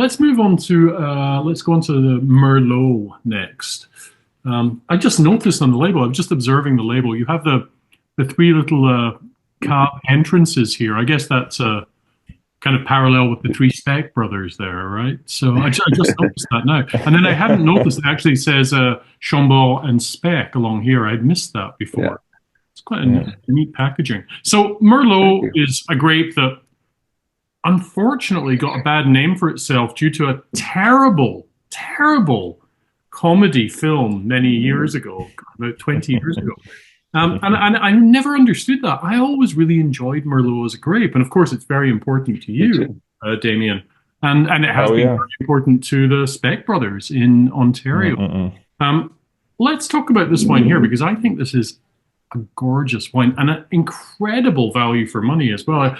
let's move on to let's go on to the Merlot next. I just noticed on the label. I'm just observing the label. You have the three little cab entrances here. I guess that's kind of parallel with the three Speck brothers there, right? So I just noticed that now. And then I hadn't noticed it actually says Chombart and Speck along here. I'd missed that before. Yeah. It's quite a neat packaging. So Merlot is a grape that unfortunately got a bad name for itself due to a terrible, terrible comedy film many years ago, about 20 years ago. And I never understood that. I always really enjoyed Merlot as a grape. And of course, it's very important to you, Damien. And it has been very important to the Speck brothers in Ontario. Let's talk about this wine here, because I think this is a gorgeous wine and an incredible value for money as well.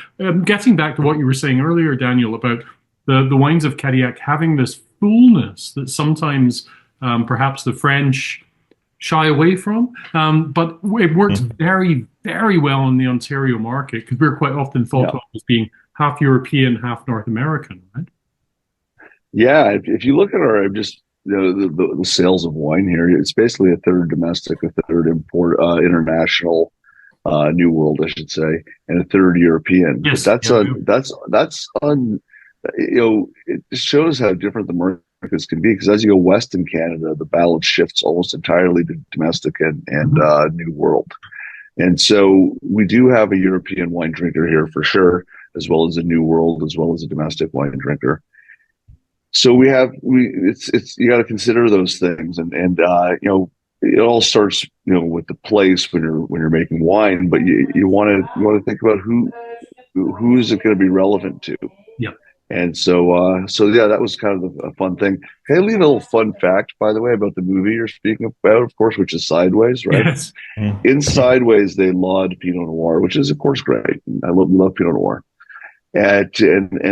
Getting back to what you were saying earlier, Daniel, about the wines of Cadillac having this fullness that sometimes perhaps the French shy away from, but it works very, very well in the Ontario market because we're quite often thought of as being half European, half North American, right? Yeah, if you look at our the sales of wine here, it's basically a third domestic, a third import, international, New World, I should say, and a third European. Yes, but it shows how different the markets can be, because as you go west in Canada, the balance shifts almost entirely to domestic and New World. And so we do have a European wine drinker here for sure, as well as a New World, as well as a domestic wine drinker. So you got to consider those things, and it all starts with the place when you're making wine, but you want to think about who is it going to be relevant to. Yeah. And so that was kind of a fun thing. Can I leave a little fun fact, by the way, about the movie you're speaking about, of course, which is Sideways, right? Yes. In Sideways, they laud Pinot Noir, which is of course great. I love Pinot Noir, and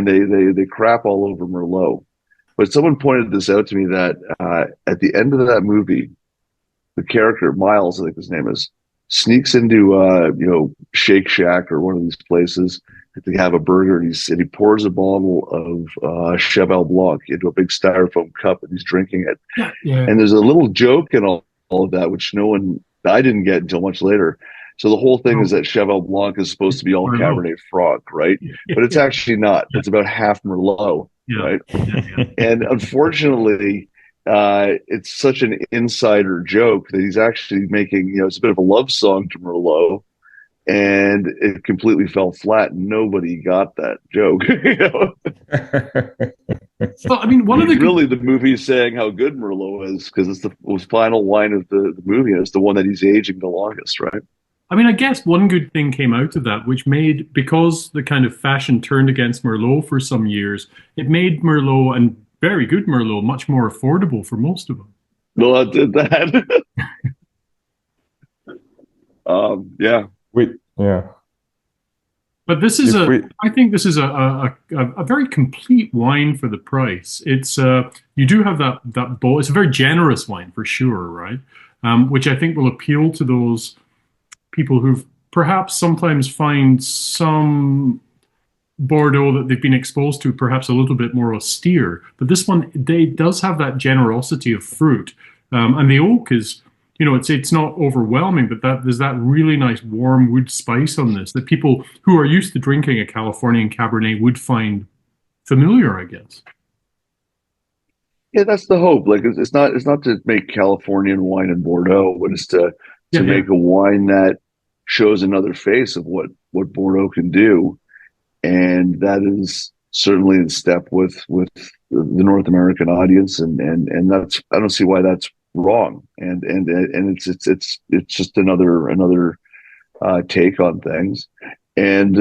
they crap all over Merlot. But someone pointed this out to me that at the end of that movie, the character Miles, I think his name is, sneaks into Shake Shack or one of these places to have a burger, and he pours a bottle of Cheval Blanc into a big styrofoam cup, and he's drinking it. Yeah. And there's a little joke in all of that, which I didn't get until much later. So the whole thing is that Cheval Blanc is supposed to be all Cabernet Franc, right? But it's actually not. It's about half Merlot. Yeah. Right. And unfortunately, it's such an insider joke that he's actually making, it's a bit of a love song to Merlot, and it completely fell flat. Nobody got that joke. Well, I mean, the movie is saying how good Merlot is because it's the final wine of the movie, and it's the one that he's aging the longest, right? I mean, I guess one good thing came out of that, which made, because the kind of fashion turned against Merlot for some years, it made Merlot, and very good Merlot, much more affordable for most of them. Well, I did that. Yeah. Yeah. But this is I think this is a very complete wine for the price. It's you do have that bowl. It's a very generous wine for sure, right? Which I think will appeal to those people who perhaps sometimes find some Bordeaux that they've been exposed to perhaps a little bit more austere. But this one, does have that generosity of fruit. And the oak is, it's not overwhelming, but there's that really nice warm wood spice on this that people who are used to drinking a Californian Cabernet would find familiar, I guess. Yeah, that's the hope. Like, it's not to make Californian wine in Bordeaux, but it's to make a wine that shows another face of what Bordeaux can do, and that is certainly in step with the North American audience, and that's, I don't see why that's wrong, and it's just another take on things, and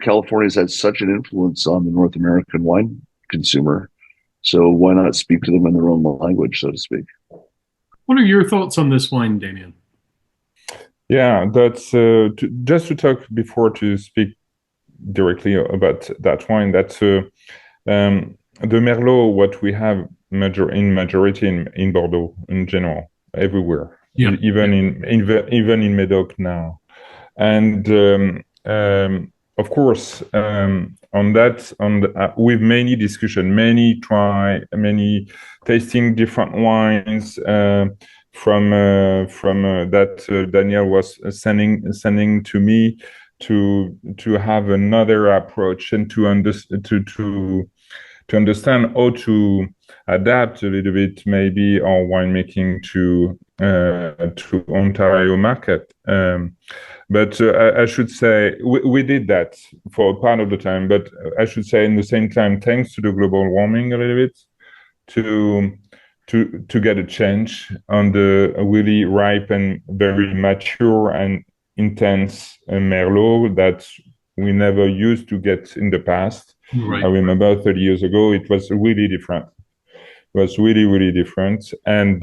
California's had such an influence on the North American wine consumer, so why not speak to them in their own language, so to speak. What are your thoughts on this wine, Damien? Yeah, that's just to talk before to speak directly about that wine. That's the Merlot, what we have majority in Bordeaux in general, everywhere, even in Medoc now, and of course, on that, with many discussion, many tasting different wines from that Daniel was sending to me to have another approach and to understand how to adapt a little bit maybe our winemaking to Ontario market. But I should say we did that for a part of the time. But I should say in the same time, thanks to the global warming a little bit, to get a change on the really ripe and very mature and intense Merlot that we never used to get in the past. Right. I remember 30 years ago, it was really different. It was really, really different. And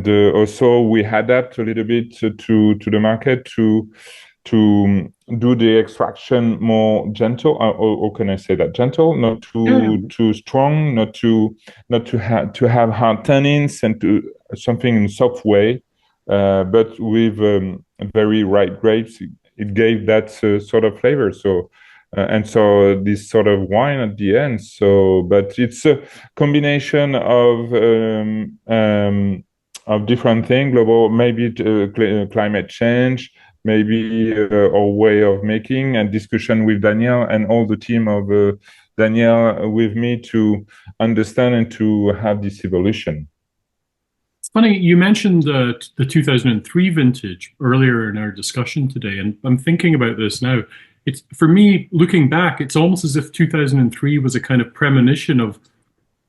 also we adapt a little bit to the market to do the extraction more gentle, or can I say that gentle, not too strong, not to have hard tannins, and to something in soft way, but with very ripe grapes. It gave that sort of flavor. So. And so this sort of wine at the end. So, but it's a combination of different things, global, maybe climate change, maybe our way of making, and discussion with Daniel and all the team of Daniel with me to understand and to have this evolution. It's funny, you mentioned the 2003 vintage earlier in our discussion today, and I'm thinking about this now. It's, for me, looking back, it's almost as if 2003 was a kind of premonition of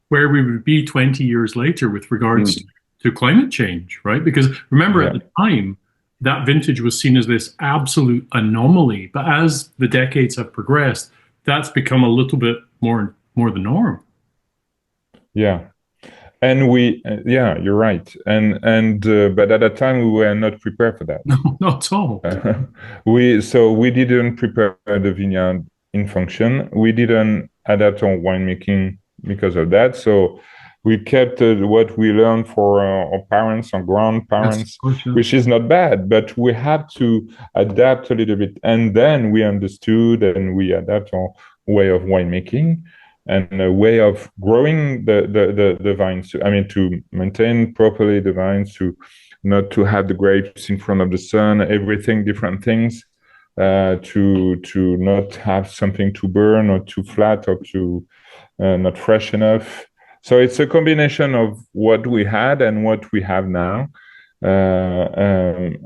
where we would be 20 years later with regards to climate change, right? Because remember, at the time, that vintage was seen as this absolute anomaly. But as the decades have progressed, that's become a little bit more the norm. Yeah. And you're right. And but at that time we were not prepared for that. No, not at all. We didn't prepare the vineyard in function. We didn't adapt our winemaking because of that. So we kept what we learned for our parents, our grandparents, which is not bad, but we had to adapt a little bit. And then we understood and we adapt our way of winemaking and a way of growing the vines. I mean, to maintain properly the vines, to not to have the grapes in front of the sun, everything, different things, to not have something to burn or too flat or too not fresh enough. So it's a combination of what we had and what we have now, and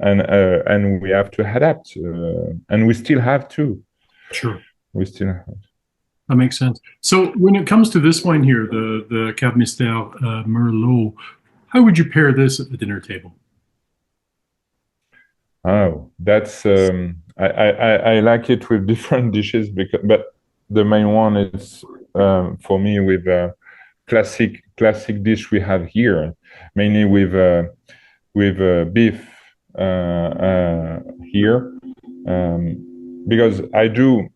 we have to adapt, and we still have to. Sure, we still have. That makes sense. So when it comes to this wine here, the Cab Mystère Merlot, how would you pair this at the dinner table? Oh, that's I like it with different dishes, but the main one is for me with classic dish we have here, mainly with beef here, because I do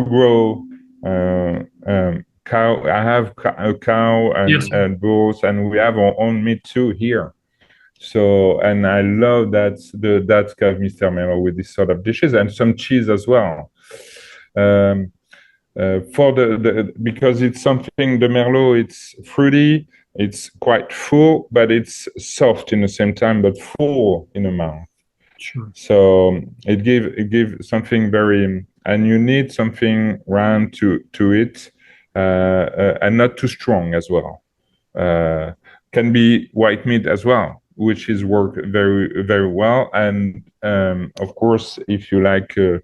grow cow. I have a cow and bulls, and we have our own meat too here. So, and I love that Cab Mystère Merlot with this sort of dishes and some cheese as well. For because it's something, the Merlot, it's fruity, it's quite full, but it's soft in the same time, but full in the mouth. Sure. So it give something very, and you need something round to it, and not too strong as well. Can be white meat as well, which is work very, very well. And of course, if you like a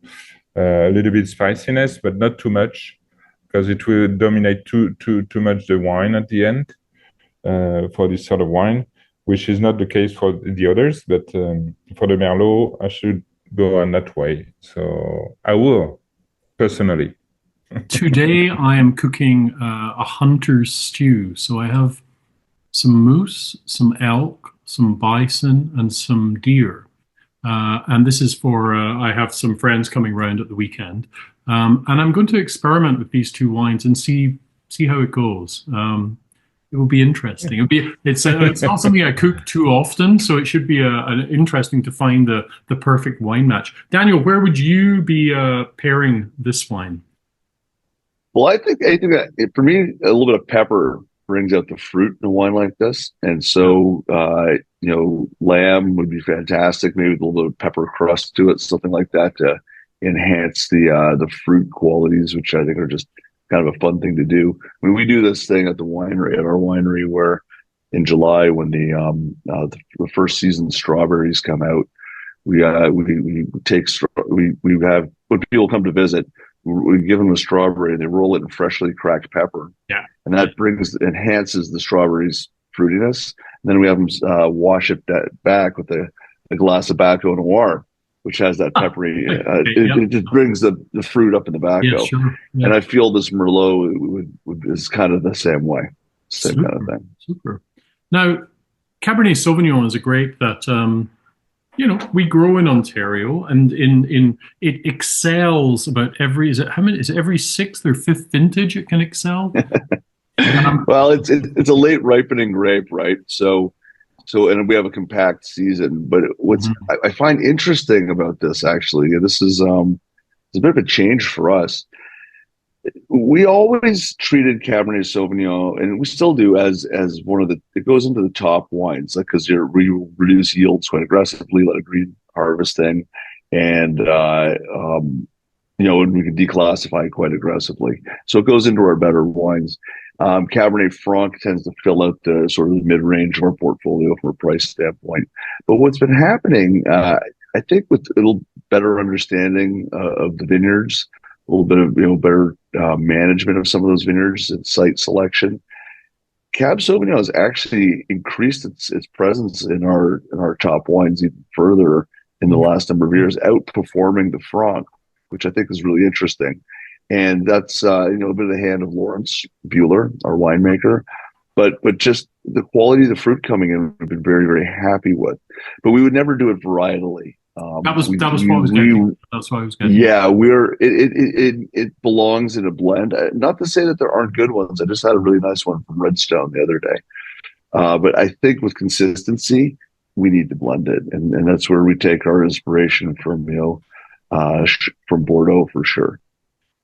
little bit spiciness, but not too much, because it will dominate too much the wine at the end for this sort of wine, which is not the case for the others. But for the Merlot, I should go on that way. So I will, personally. Today, I am cooking a hunter's stew. So I have some moose, some elk, some bison, and some deer. And this is for, I have some friends coming around at the weekend. And I'm going to experiment with these two wines and see how it goes. It will be interesting. It's not something I cook too often, so it should be interesting to find the perfect wine match. Daniel, where would you be pairing this wine? Well, I think that for me, a little bit of pepper brings out the fruit in a wine like this, and so lamb would be fantastic. Maybe with a little bit of pepper crust to it, something like that to enhance the fruit qualities, which I think are just kind of a fun thing to do. I mean, we do this thing at our winery, where in July, when the first season strawberries come out, we have when people come to visit, we give them a strawberry and they roll it in freshly cracked pepper. Yeah. And that enhances the strawberries' fruitiness. And then we have them wash it back with a glass of Baco Noir, which has that peppery. It just brings the fruit up in the Baco. Yeah, sure. Yeah. And I feel this Merlot is kind of the same way. Same kind of thing. Super. Now, Cabernet Sauvignon is a grape that we grow in Ontario, and it excels about every every sixth or fifth vintage it can excel. Well, it's a late ripening grape, right? So and we have a compact season. But what's I find interesting about this, actually, this is it's a bit of a change for us. We always treated Cabernet Sauvignon, and we still do, as one of it goes into the top wines, like, because we reduce yields quite aggressively, let a green harvesting, and and we can declassify quite aggressively. So it goes into our better wines. Cabernet Franc tends to fill out the sort of the mid-range of our portfolio from a price standpoint. But what's been happening, I think, with a little better understanding of the vineyards, a little bit of better management of some of those vineyards and site selection, Cab Sauvignon has actually increased its presence in our top wines even further in the last number of years, outperforming the Franc, which I think is really interesting. And that's a bit of the hand of Lawrence Buehler, our winemaker. But just the quality of the fruit coming in, we've been very, very happy with. But we would never do it varietally. That was what I was getting. That's what I was getting. Yeah, it belongs in a blend. Not to say that there aren't good ones. I just had a really nice one from Redstone the other day. But I think with consistency, we need to blend it, and that's where we take our inspiration from Bordeaux for sure.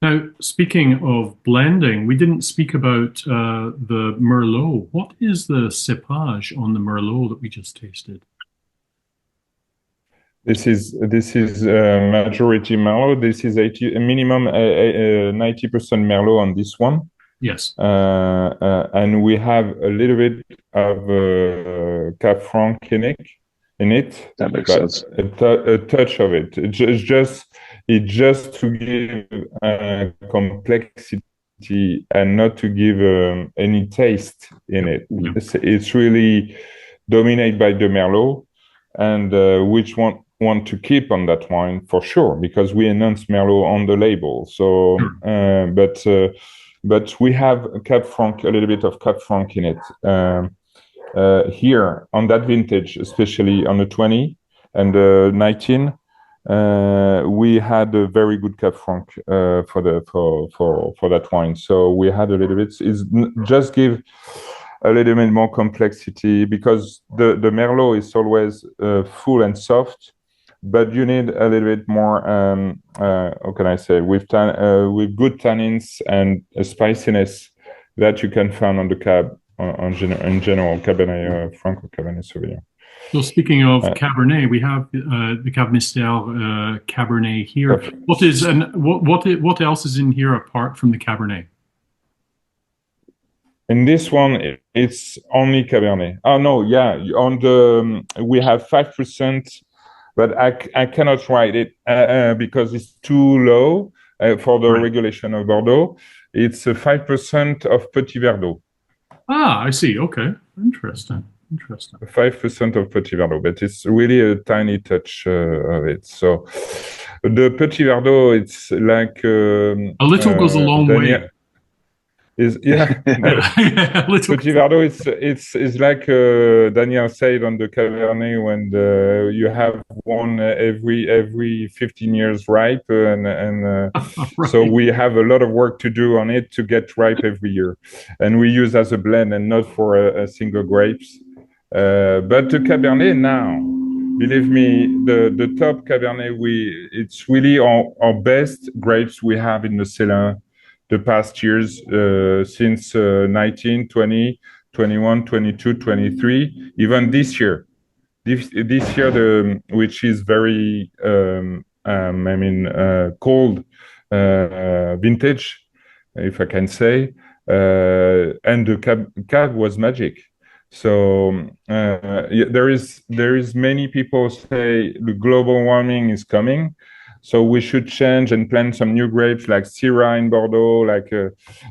Now, speaking of blending, we didn't speak about the Merlot. What is the cépage on the Merlot that we just tasted? This is majority Merlot. This is a minimum 90% Merlot on this one. Yes. And we have a little bit of Cab Franc in it. That makes sense. A touch of it. It's just to give complexity and not to give any taste in it. Yeah. It's really dominated by the Merlot, and which want to keep on that wine for sure, because we enhance Merlot on the label. So, but we have Cab Franc, a little bit of Cab Franc in it. Here on that vintage, especially on the 20 and the 19, we had a very good Cab Franc for that wine. So we had a little bit. It's just give a little bit more complexity, because the Merlot is always full and soft, but you need a little bit more. How can I say? With good tannins and a spiciness that you can find on the Cab. In general, Cabernet Franc or Cabernet Sauvignon. So speaking of Cabernet, we have the Cab Mystère Cabernet here. What else is in here apart from the Cabernet? In this one, it's only Cabernet. Oh no, yeah. On the we have 5%, but I cannot write it because it's too low for the regulation of Bordeaux. It's 5% of Petit Verdot. Ah, I see. Okay, interesting. 5% of Petit Verdot, but it's really a tiny touch of it. So the Petit Verdot, it's like a little goes a long way. Is yeah. Petit Verdot, it's like Daniel said on the Cabernet, when you have one every 15 years ripe, and Right. so we have a lot of work to do on it to get ripe every year, and we use as a blend and not for a single grapes. But the Cabernet now, believe me, the top Cabernet, it's really our best grapes we have in the cellar the past years, since 19, 20, 21, 22, 23, even this year. This year, which is very, cold vintage, if I can say, and the cab was magic. So there is many people say the global warming is coming, so we should change and plant some new grapes like Syrah in Bordeaux.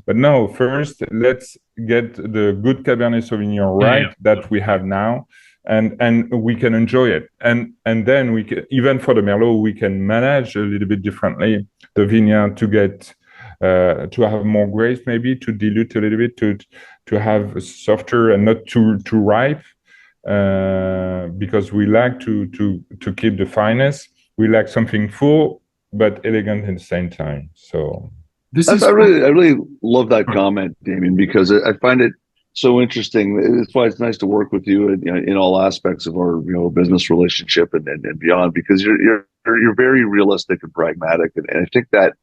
But no, first let's get the good Cabernet Sauvignon right that we have now, and we can enjoy it. And then we can, even for the Merlot, we can manage a little bit differently the vineyard to get to have more grapes, maybe to dilute a little bit, to have softer and not too ripe, because we like to keep the fineness. We like something full but elegant at the same time. So I really love that comment, Damien, because I find it so interesting. It's why it's nice to work with you in all aspects of our business relationship and beyond, because you're very realistic and pragmatic, and I think that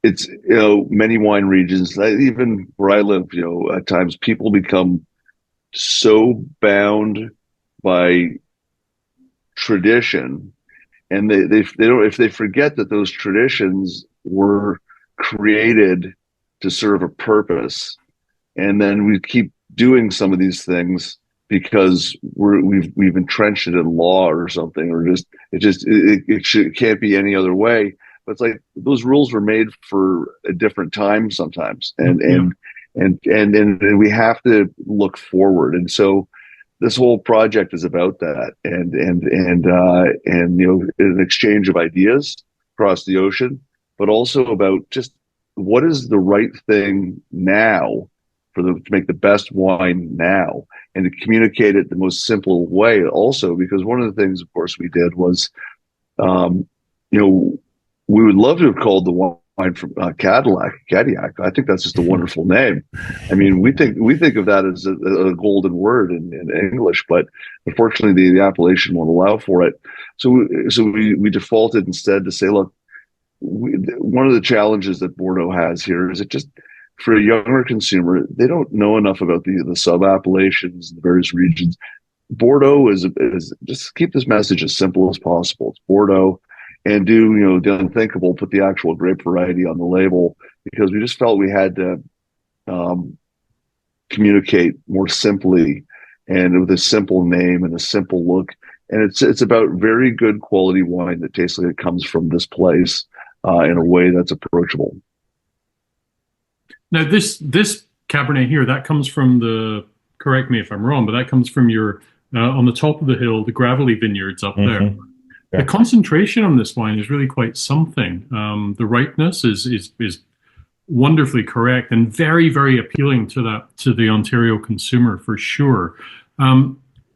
it's many wine regions, even where I live, at times people become so bound by tradition, and they don't, if they forget that those traditions were created to serve a purpose, and then we keep doing some of these things because we've entrenched it in law or something, or it can't be any other way. But it's like those rules were made for a different time sometimes, and we have to look forward. And so this whole project is about that, and an exchange of ideas across the ocean, but also about just what is the right thing now to make the best wine now, and to communicate it the most simple way also, because one of the things, of course, we did was, we would love to have called the wine from Cadillac. I think that's just a wonderful name. I mean, we think of that as a golden word in English, but unfortunately the appellation won't allow for it. So we defaulted instead to say, look, one of the challenges that Bordeaux has here is it just, for a younger consumer, they don't know enough about the sub appellations, the various regions. Bordeaux is just keep this message as simple as possible. It's Bordeaux. And do the unthinkable, put the actual grape variety on the label, because we just felt we had to communicate more simply and with a simple name and a simple look. And it's about very good quality wine that tastes like it comes from this place in a way that's approachable. Now, this Cabernet here, that comes from correct me if I'm wrong, but that comes from your on the top of the hill, the gravelly vineyards up there. Yeah. The concentration on this wine is really quite something. The ripeness is wonderfully correct and very, very appealing to the Ontario consumer for sure.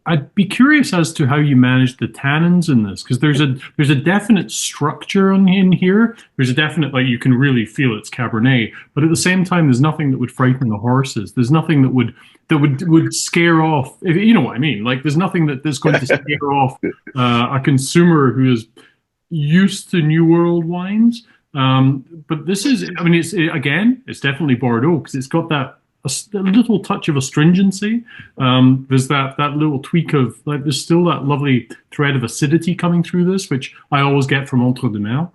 I'd be curious as to how you manage the tannins in this, because there's a definite structure in here. There's a definite, like, you can really feel it's Cabernet, but at the same time, there's nothing that would frighten the horses. There's nothing that would scare off, if you know what I mean. Like, there's nothing that's going to scare off a consumer who is used to New World wines. But this is, I mean, it's definitely Bordeaux, because it's got that a little touch of astringency. There's that little tweak of, like, there's still that lovely thread of acidity coming through this, which I always get from Entre deux Mers.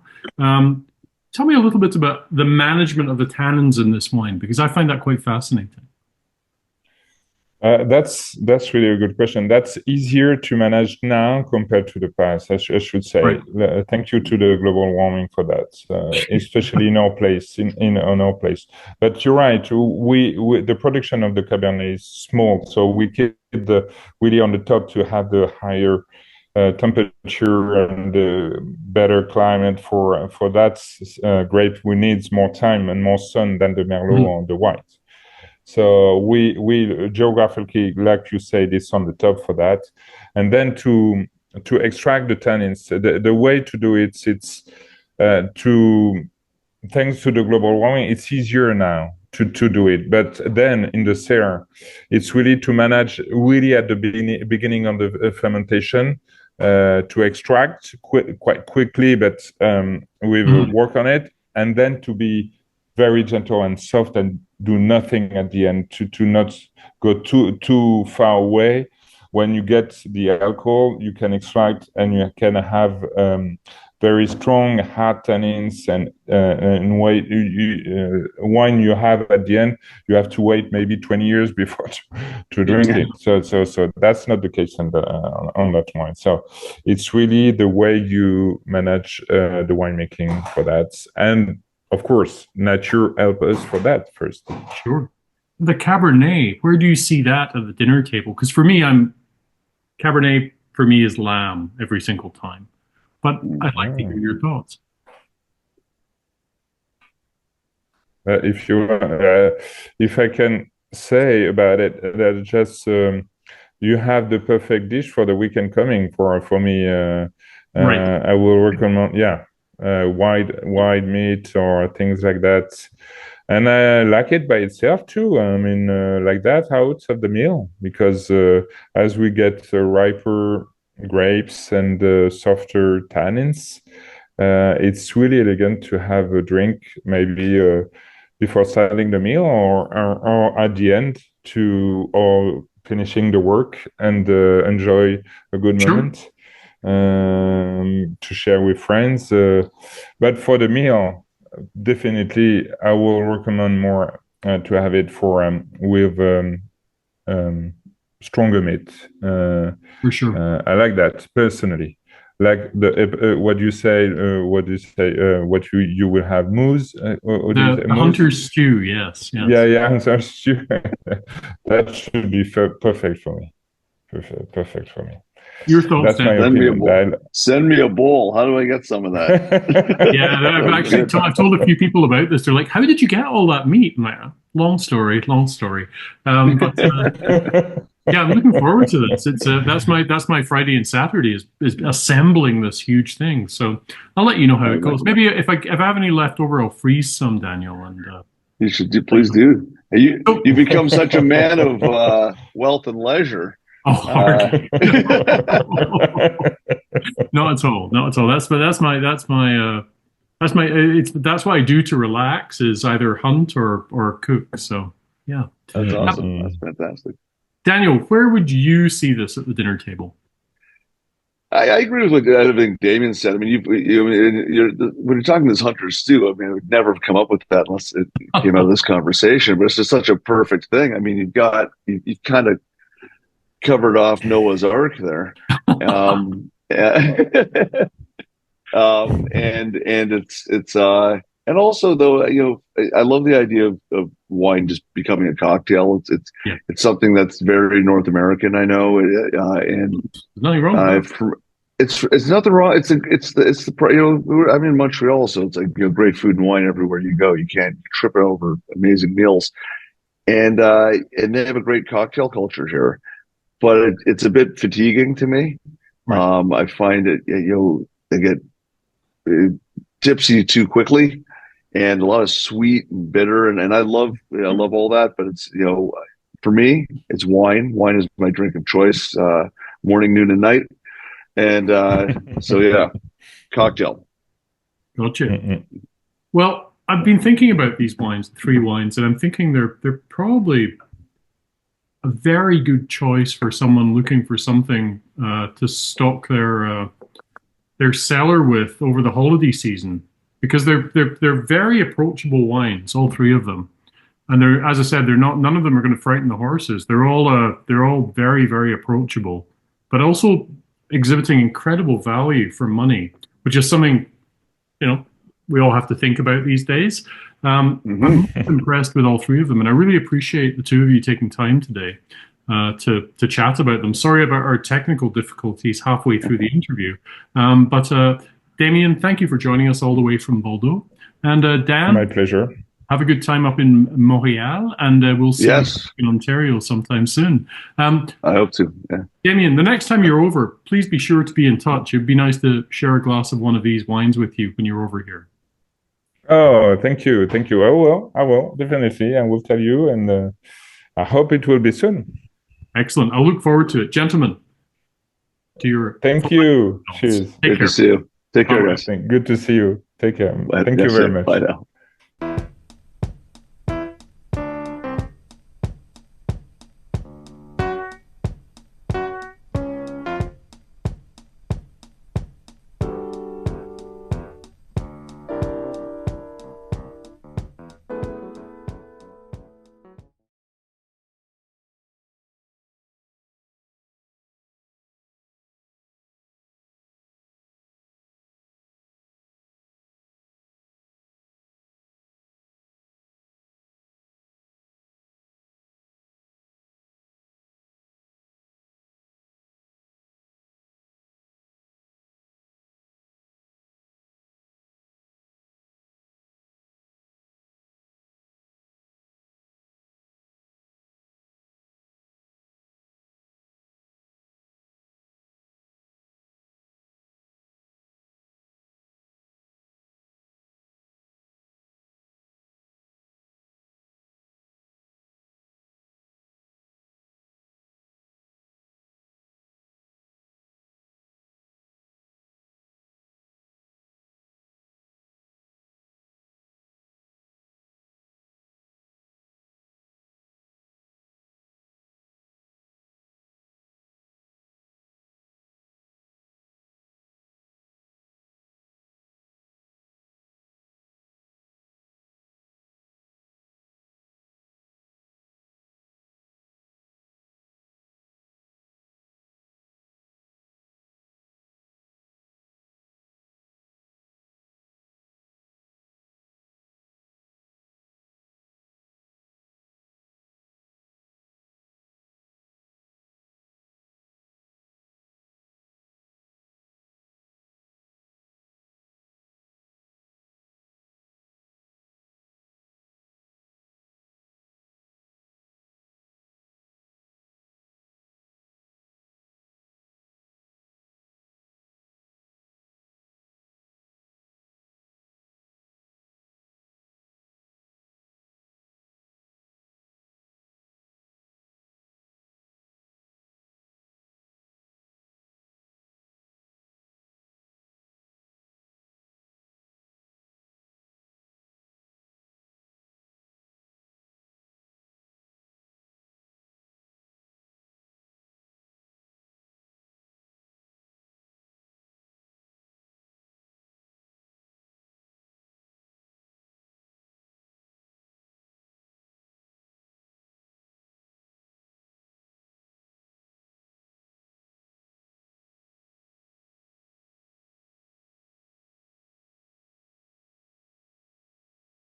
Tell me a little bit about the management of the tannins in this wine, because I find that quite fascinating. That's really a good question. That's easier to manage now compared to the past, I should say. Right. Thank you to the global warming for that, especially in our place, in our place. But you're right. The production of the Cabernet is small, so we keep really on the top to have the higher temperature and the better climate for that grape. We need more time and more sun than the Merlot or the white. So we geographically, like you said, it's on the top for that. And then to extract the tannins, the way to do it, it's to thanks to the global warming, it's easier now to do it. But then in the cellar, it's really to manage really at the beginning of the fermentation, to extract quite quickly, but we've worked on it, and then to be very gentle and soft and do nothing at the end, to not go too far away. When you get the alcohol, you can extract and you can have very strong hard tannins, and wine you have at the end, you have to wait maybe 20 years before to drink it. So that's not the case on that wine. So it's really the way you manage the winemaking for that. And of course, nature helps us for that first. Sure. The Cabernet, where do you see that at the dinner table? Because for me, Cabernet for me is lamb every single time. But I'd like to hear your thoughts. If I can say about it, that just you have the perfect dish for the weekend coming for me. Right. I will recommend, white meat or things like that. And I like it by itself too. I mean, like that out of the meal, because as we get riper grapes and softer tannins, it's really elegant to have a drink maybe before starting the meal or at the end or finishing the work, and enjoy a good moment to share with friends. But for the meal, definitely I will recommend more to have it with stronger meat. For sure. I like that personally. Like what you say, what you will have mousse. The hunter's stew, yes. Yeah, hunter's stew. That should be perfect for me. Perfect for me. Your thoughts, that's my opinion. Send me a bowl. How do I get some of that? Yeah, I've told a few people about this. They're like, "How did you get all that meat?" I'm like, long story. Yeah, I'm looking forward to this. It's that's my Friday and Saturday is assembling this huge thing. So I'll let you know how it goes. Maybe if I have any left over, I'll freeze some, Daniel. And you should please do. You become such a man of wealth and leisure. Oh, hardly. Not at all. That's what I do to relax, is either hunt or cook. So yeah, that's awesome. That's fantastic. Daniel, where would you see this at the dinner table? I agree with what I think Damien said. I mean, when you're talking this hunter's stew, I mean, I would never have come up with that unless it came out of this conversation. But it's just such a perfect thing. I mean, you've kind of covered off Noah's Ark there, and it's and also, though, I love the idea of wine just becoming a cocktail. It's something that's very North American, I know, and there's nothing wrong with that. It's nothing wrong. It's the I'm in Montreal, so it's like great food and wine everywhere you go. You can't trip over amazing meals, and they have a great cocktail culture here, but it's a bit fatiguing to me. Right. I find it they get tipsy too quickly. And a lot of sweet and bitter, and I love all that, but it's for me it's wine. Wine is my drink of choice, morning, noon, and night, and so yeah, cocktail. Gotcha. Well, I've been thinking about these wines, 3 wines, and I'm thinking they're probably a very good choice for someone looking for something to stock their cellar with over the holiday season. Because they're very approachable wines, all 3 of them, and they're, as I said, none of them are going to frighten the horses. They're all very, very approachable, but also exhibiting incredible value for money, which is something we all have to think about these days. I'm impressed with all 3 of them, and I really appreciate the 2 of you taking time today to chat about them. Sorry about our technical difficulties halfway through the interview, but. Damien, thank you for joining us all the way from Bordeaux. And Dan, my pleasure. have a good time up in Montreal, and we'll see you in Ontario sometime soon. I hope to. Yeah. Damien, the next time you're over, please be sure to be in touch. It'd be nice to share a glass of one of these wines with you when you're over here. Oh, thank you. I will definitely. I will tell you, and I hope it will be soon. Excellent. I'll look forward to it. Gentlemen, to your... Thank you. Cheers. Good to see you. Take care, guys. Good to see you. Take care. Thank you very much. Bye now.